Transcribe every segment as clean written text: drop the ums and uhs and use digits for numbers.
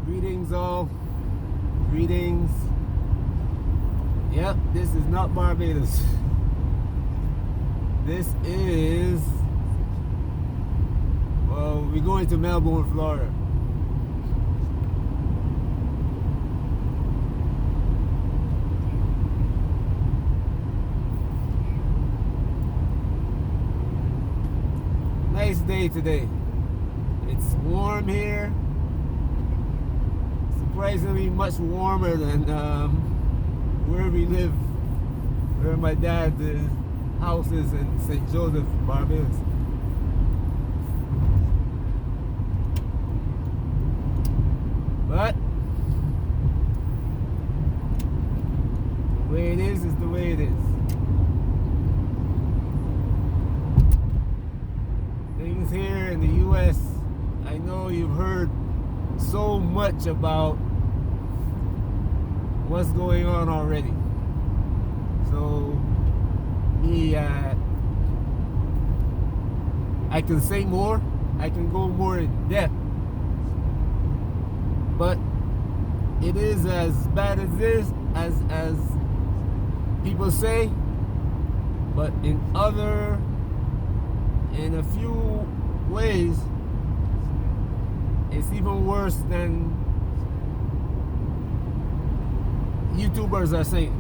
Greetings all. Greetings. Yep, this is not Barbados. This is, well, we're going to Melbourne, Florida. Nice day today. It's warm here. Surprisingly much warmer than where we live, where my dad's house is in St. Joseph, Barbados. But the way it is the way it is. Things here in the US, I know you've heard so much about what's going on already. So me, I can say more, I can go more in depth, but it is as bad as this, as people say, but in a few ways, it's even worse than YouTubers are saying.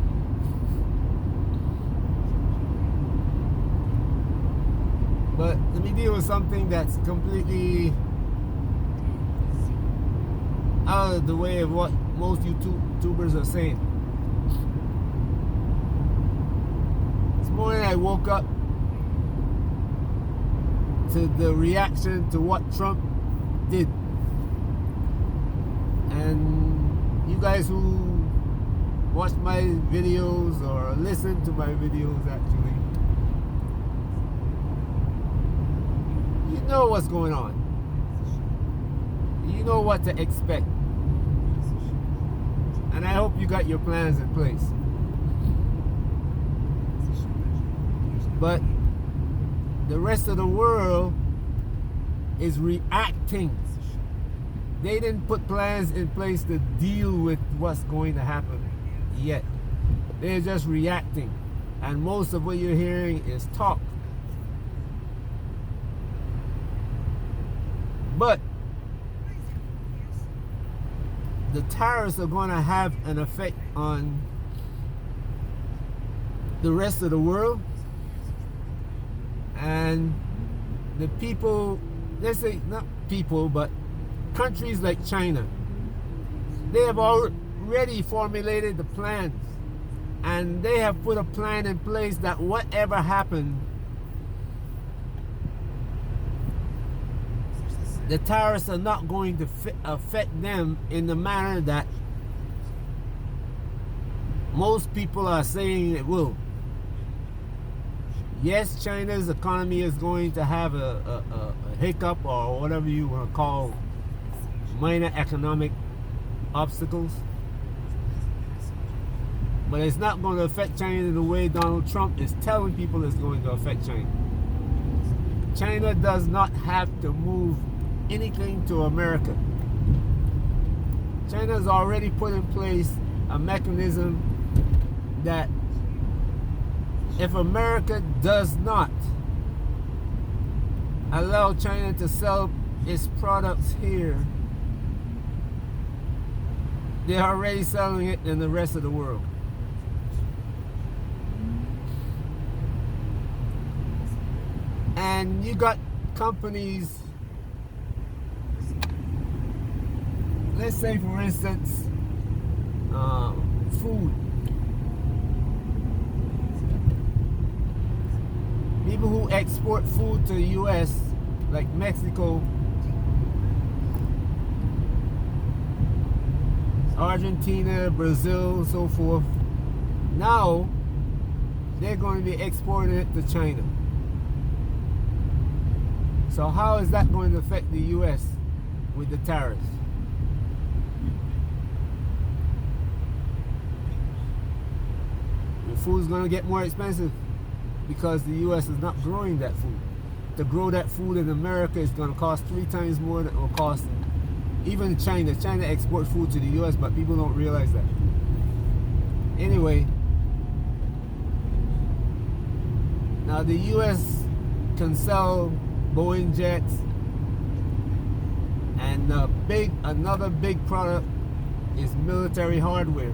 But let me deal with something that's completely out of the way of what most YouTubers are saying. This morning I woke up to the reaction to what Trump did. And you guys who watch my videos or listen to my videos actually, you know what's going on. You know what to expect. And I hope you got your plans in place. But the rest of the world is reacting. They didn't put plans in place to deal with what's going to happen yet. They're just reacting. And most of what you're hearing is talk. But the tariffs are going to have an effect on the rest of the world. And the people, let's say not people, but countries like China, they have already formulated the plans, and they have put a plan in place that whatever happened, the tariffs are not going to affect them in the manner that most people are saying it will. Yes, China's economy is going to have a hiccup, or whatever you want to call minor economic obstacles, but it's not going to affect China in the way Donald Trump is telling people it's going to affect China. China does not have to move anything to America. China has already put in place a mechanism that if America does not allow China to sell its products here, they're already selling it in the rest of the world. And you got companies, let's say for instance, food. People who export food to the US, like Mexico, Argentina, Brazil, so forth, now they're going to be exporting it to China. So how is that going to affect the US with the tariffs? The food's going to get more expensive because the US is not growing that food. To grow that food in America is going to cost 3 times more than it will cost Even China exports food to the US, but people don't realize that. Anyway, now the US can sell Boeing jets, and another big product is military hardware.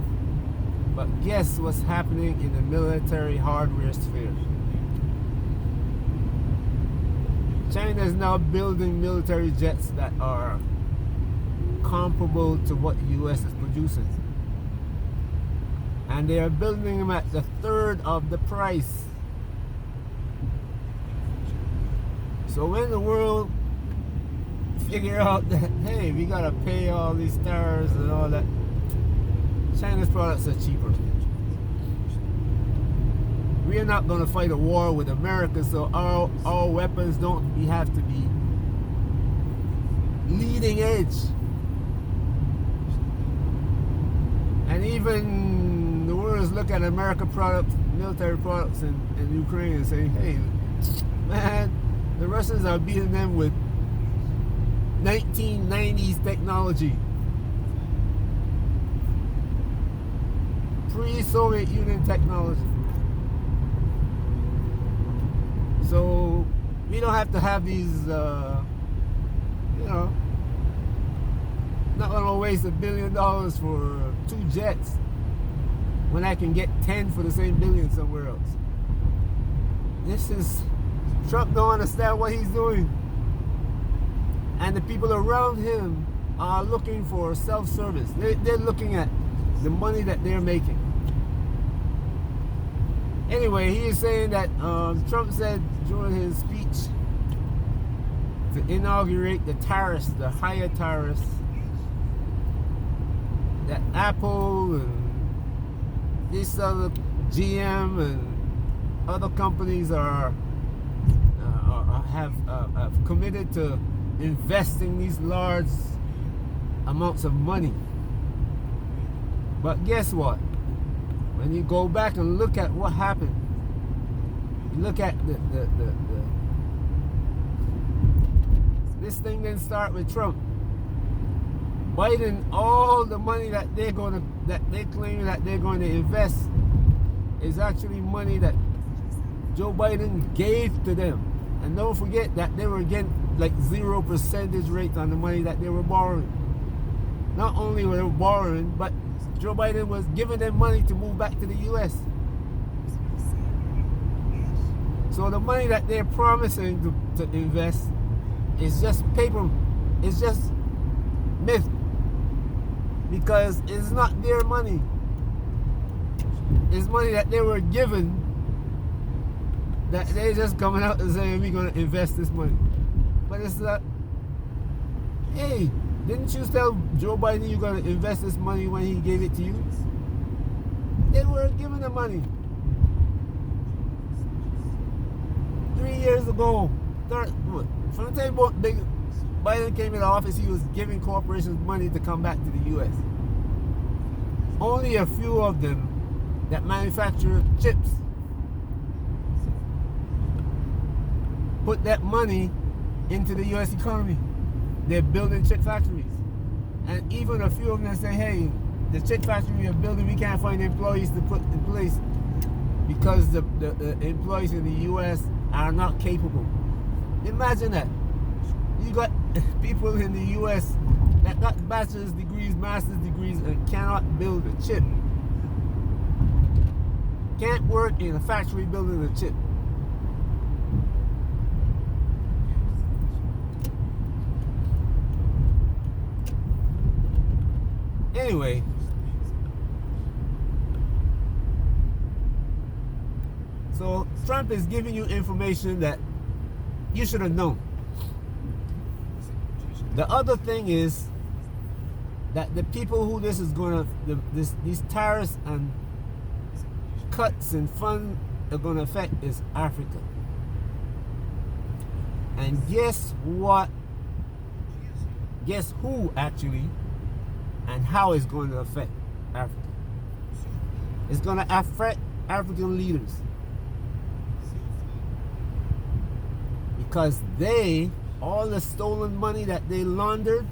But guess what's happening in the military hardware sphere? China is now building military jets that are comparable to what the US is producing. And they are building them at the third of the price. So when the world figure out that, hey, we gotta pay all these tariffs and all that, China's products are cheaper. We are not gonna fight a war with America, so our weapons don't have to be leading edge. And even the world is looking at American products, military products in Ukraine and saying, hey, man, the Russians are beating them with 1990s technology. Pre-Soviet Union technology. So we don't have to have these, not gonna waste $1 billion for 2 jets when I can get 10 for the same billion somewhere else. Trump don't understand what he's doing. And the people around him are looking for self-service. They're looking at the money that they're making. Anyway, he is saying that Trump said during his speech to inaugurate the tariffs, the higher tariffs, that Apple and this other GM and other companies have committed to investing these large amounts of money. But guess what? When you go back and look at what happened, you look at this thing didn't start with Trump. Biden, all the money that they claim that they're going to invest is actually money that Joe Biden gave to them. And don't forget that they were getting like 0% rate on the money that they were borrowing. Not only were they borrowing, but Joe Biden was giving them money to move back to the US. So the money that they're promising to invest is just paper. It's just myth. Because it's not their money. It's money that they were given, that they're just coming out and saying, we're going to invest this money. But it's like, hey, didn't you tell Joe Biden you're going to invest this money when he gave it to you? They were given the money. 3 years ago, from the time Biden came into office, he was giving corporations money to come back to the U.S. Only a few of them that manufacture chips put that money into the U.S. economy. They're building chip factories. And even a few of them say, hey, the chip factory we're building, we can't find employees to put in place because the employees in the U.S. are not capable. Imagine that. You got people in the U.S. that got bachelor's degrees, master's degrees, and cannot build a chip. Can't work in a factory building a chip. Anyway, so Trump is giving you information that you should have known. The other thing is that the people who this is going to, these tariffs and cuts in funds are going to affect is Africa. And guess what? Guess who actually, and how it's going to affect Africa? It's going to affect African leaders. Because all the stolen money that they laundered,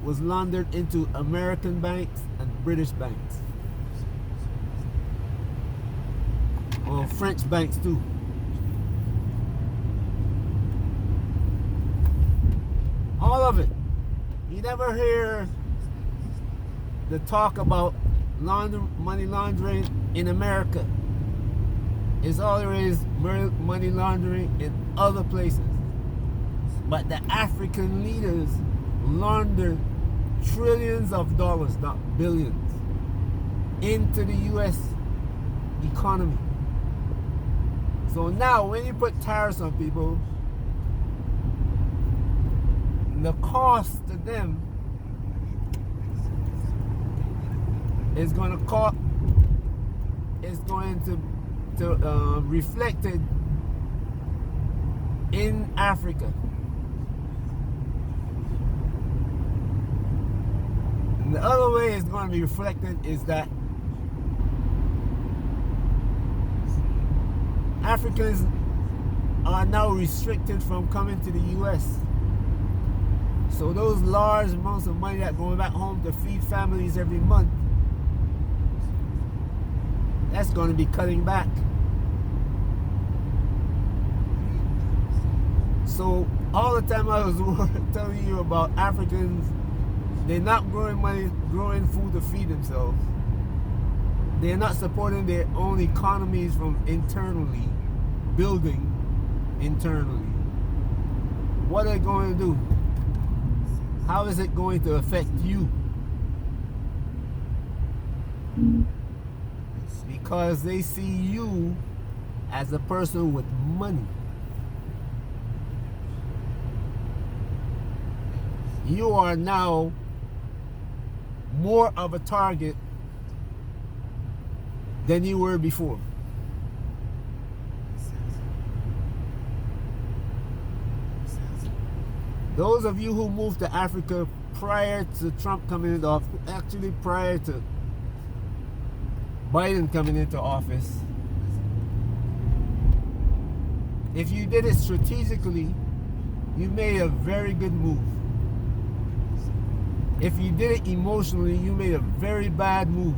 was laundered into American banks and British banks. Or French banks too. All of it. You never hear the talk about money laundering in America. It's always money laundering in other places. But the African leaders launder trillions of dollars, not billions, into the U.S. economy. So now when you put tariffs on people, the cost to them is going to reflected in Africa. And the other way it's going to be reflected is that Africans are now restricted from coming to the U.S. So those large amounts of money that are going back home to feed families every month, that's going to be cutting back. So all the time I was telling you about Africans, they're not growing food to feed themselves. They're not supporting their own economies from internally, building internally. What are they going to do? How is it going to affect you? Because they see you as a person with money. You are now more of a target than you were before. Those of you who moved to Africa prior to Trump coming into office, actually prior to Biden coming into office, if you did it strategically, you made a very good move. If you did it emotionally, you made a very bad move.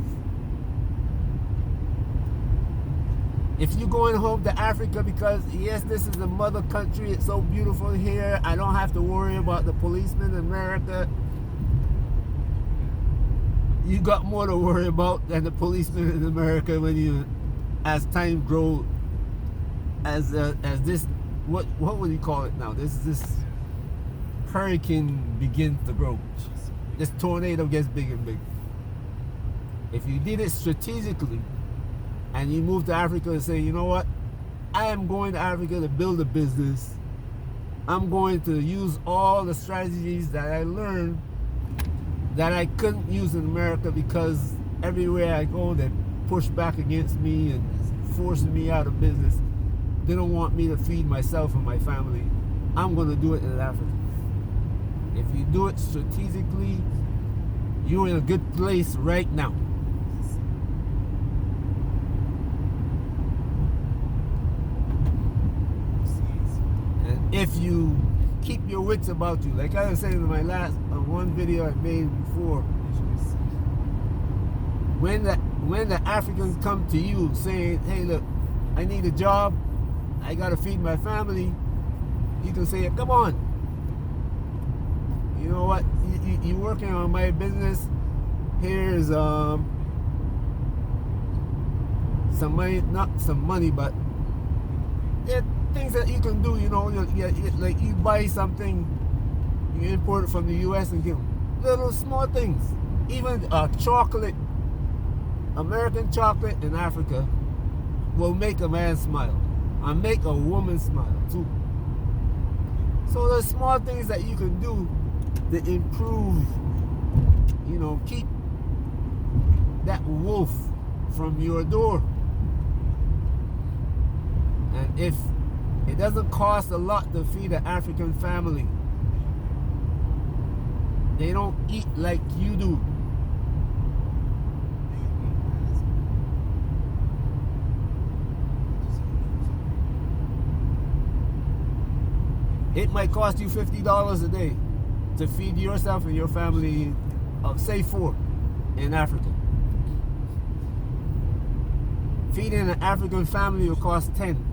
If you're going home to Africa because, yes, this is the mother country, it's so beautiful here, I don't have to worry about the policemen in America, you got more to worry about than the policemen in America when you, as time grows, as this, what would you call it now? This hurricane begins to grow. This tornado gets big and big. If you did it strategically, and you move to Africa and say, you know what, I am going to Africa to build a business. I'm going to use all the strategies that I learned that I couldn't use in America because everywhere I go, they push back against me and forcing me out of business. They don't want me to feed myself and my family. I'm going to do it in Africa. If you do it strategically, you're in a good place right now. If you keep your wits about you, like I was saying in my last one video I made before, when the Africans come to you saying, hey look, I need a job, I gotta feed my family, you can say, come on, you know what, you're working on my business, here's some money, not some money, but things that you can do, you know, like you buy something, you import it from the US and give them little small things. Even chocolate, American chocolate in Africa will make a man smile and make a woman smile too. So there's small things that you can do to improve, you know, keep that wolf from your door. And if it doesn't cost a lot to feed an African family, they don't eat like you do. It might cost you $50 a day to feed yourself and your family of say 4 in Africa. Feeding an African family will cost 10.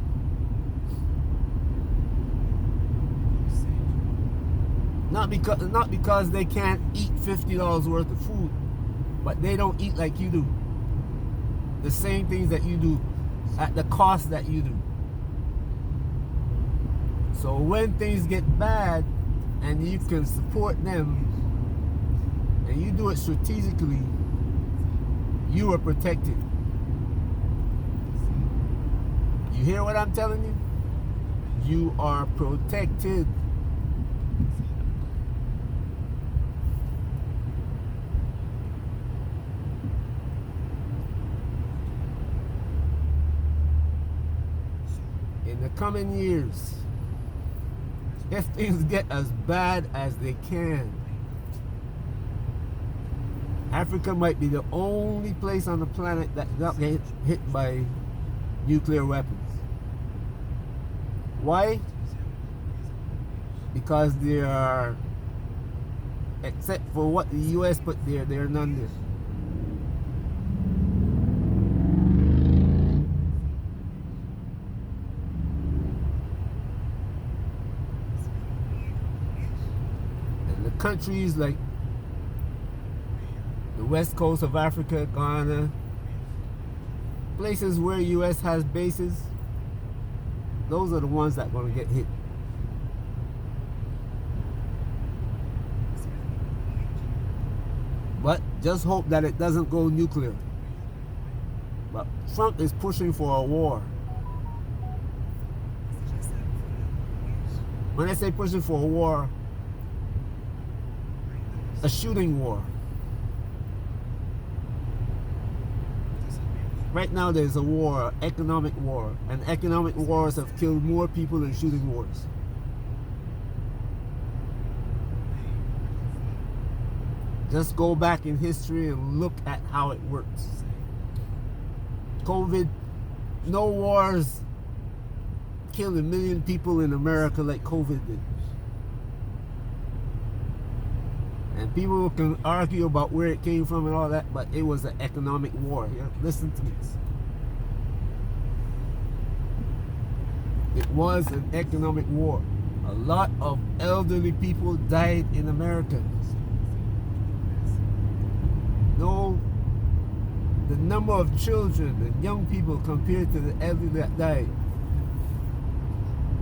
Not because they can't eat $50 worth of food, but they don't eat like you do. The same things that you do at the cost that you do. So when things get bad and you can support them and you do it strategically, you are protected. You hear what I'm telling you? You are protected. In the coming years, if things get as bad as they can, Africa might be the only place on the planet that not get hit by nuclear weapons. Why? Because there are, except for what the US put there are none there. And the countries like the west coast of Africa, Ghana, places where US has bases, those are the ones that are going to get hit. But just hope that it doesn't go nuclear. But Trump is pushing for a war. When I say pushing for a war, a shooting war. Right now there's a war, economic war, and economic wars have killed more people than shooting wars. Just go back in history and look at how it works. COVID, no wars killed 1 million people in America like COVID did. And people can argue about where it came from and all that, but it was an economic war. Yeah? Listen to this. It was an economic war. A lot of elderly people died in America. No, the number of children and young people compared to the elderly that died.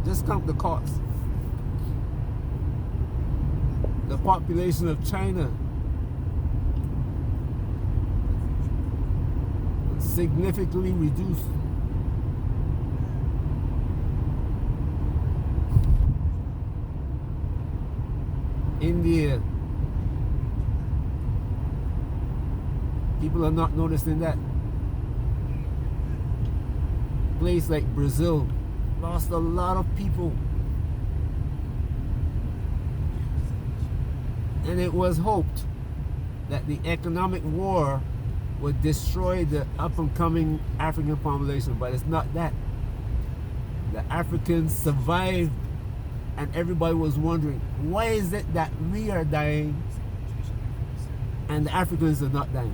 Just count the cost. The population of China significantly reduced. India, people are not noticing that. Place like Brazil lost a lot of people. And it was hoped that the economic war would destroy the up-and-coming African population, but it's not that. The Africans survived, and everybody was wondering, why is it that we are dying and the Africans are not dying?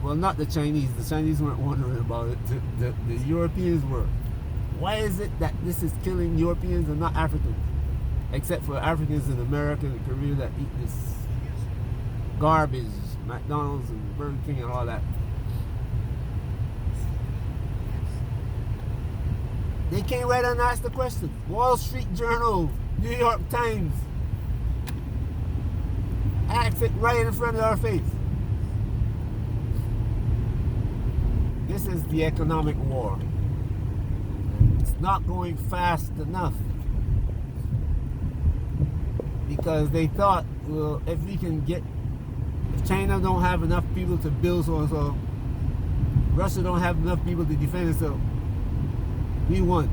Well, not the Chinese. The Chinese weren't wondering about it. The Europeans were. Why is it that this is killing Europeans and not Africans? Except for Africans in America and Korea that eat this garbage, McDonald's and Burger King and all that. They came right and asked the question. Wall Street Journal, New York Times, asked it right in front of our face. This is the economic war. It's not going fast enough. Because they thought, well, if China don't have enough people to build so and so, Russia don't have enough people to defend itself, we won.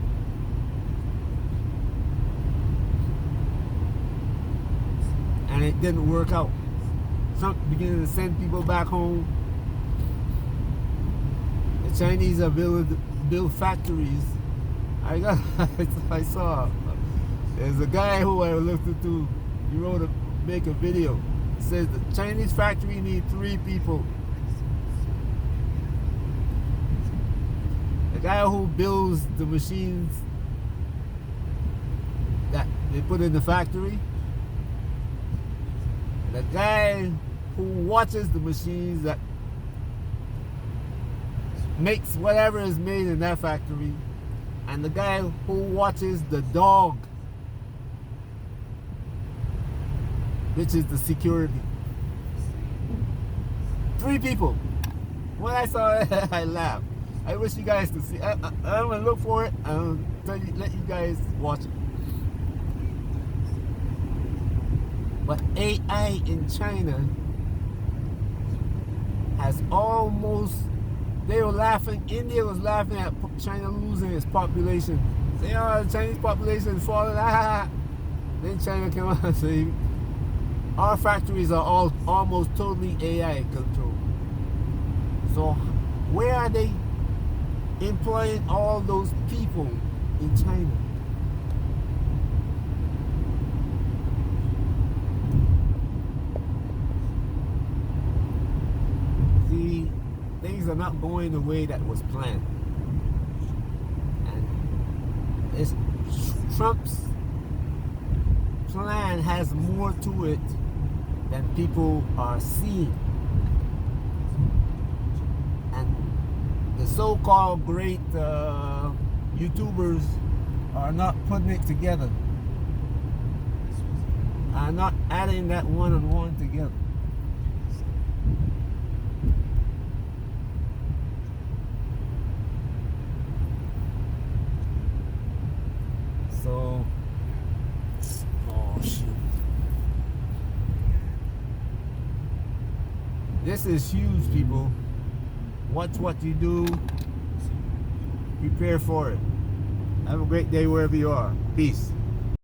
And it didn't work out. Trump began to send people back home. The Chinese are build factories. I saw there's a guy who I looked into. He wrote make a video. It says the Chinese factory need 3 people. The guy who builds the machines that they put in the factory, the guy who watches the machines that makes whatever is made in that factory, and the guy who watches the dog, which is the security. 3 people. When I saw it, I laughed. I wish you guys could see. I'm gonna look for it and let you guys watch it. But AI in China has almost, they were laughing, India was laughing at China losing its population. Say, oh, the Chinese population is falling, Then China came out and said, our factories are all almost totally AI controlled. So where are they employing all those people in China? See, things are not going the way that was planned. And it's Trump's plan has more to it than people are seeing. And the so-called great YouTubers are not putting it together, are not adding that one-on-one together. So, oh shit. This is huge, people. Watch what you do. Prepare for it. Have a great day wherever you are. Peace.